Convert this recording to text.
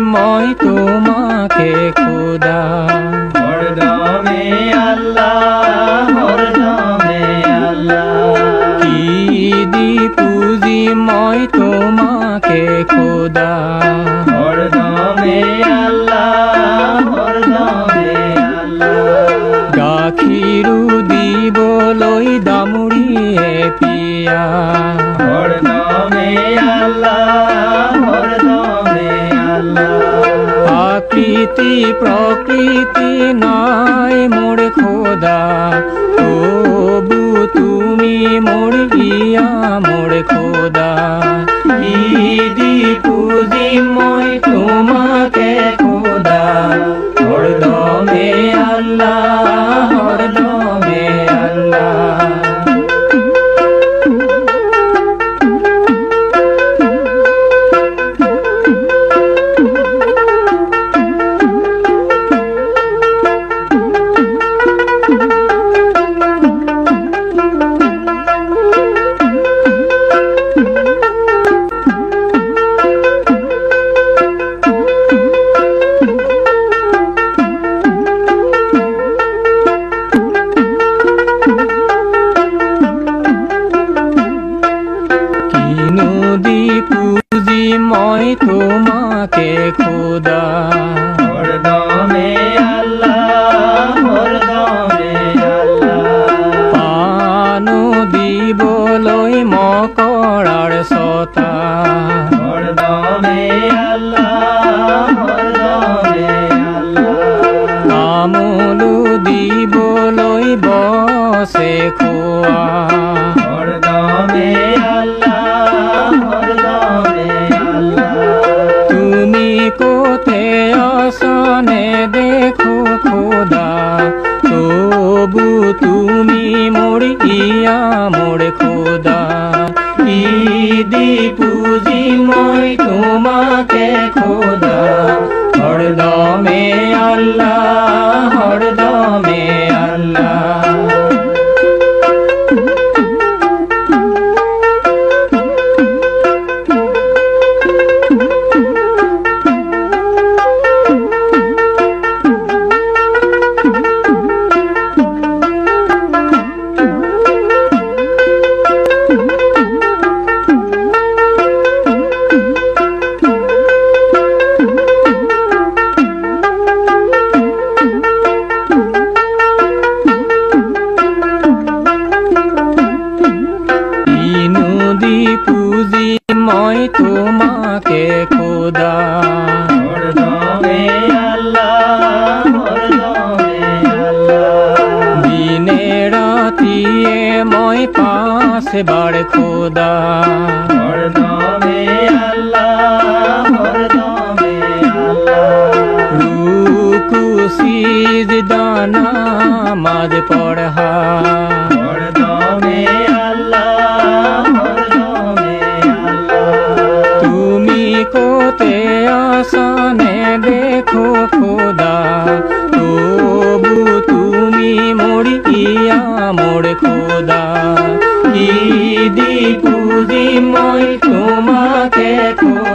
মই তোমাকে খোদা। হরদমে আল্লাহ, হরদমে আল্লাহ। কি দি পুজি মই তোমাকে খোদা। হরদমে আল্লাহ, হরদমে আল্লাহ। গাখীৰো দিবলৈ দামুৰিয়ে পিয়া। হরদমে আল্লাহ, হরদমে আল্লাহ। আকৃতি প্রকৃতি নাই মোর খোদা, তবু তুমি মোর ইয়া মোর খোদা। ঈদি পুজি মই তোমাকে খোদা। হরদমে আল্লাহ, হরদমে আল্লাহ। নদী পুজি মই তোমাকে খোদা। হরদমে আল্লাহ, হরদমে আল্লাহ। পান দিবলৈ মকৰাৰ ছটা। হৰদমে আল্লাহ, হৰদমে আল্লাহ। তামোলো দিবলৈ বছে খোৱা। হরদমে আল্লাহ, হরদমে আল্লাহ। তুমি কোতে আছানে দেখো খোদা, তবু তুমি মোর ইয়া মোর খোদা। ঈদি পুজি মই তোমাকে খোদা। হরদমে আল্লাহ, হরদমে আল্লাহ। নদী পুজি মই তোমাকে খোদা। হরদমে আল্লাহ, হরদমে আল্লাহ। দিনে রাতিয়ে মই 5 বার খোদা। হরদমে আল্লাহ, হরদমে আল্লাহ। রুকু সিজদা নামাজ পড়া। হরদমে আল্লাহ, হরদমে আল্লাহ। তুমি কোতে আছানে দেখো খোদা, তবু তুমি মোর ইয়া মোর খোদা। ঈদি পুজি মই তোমাকে খোদা।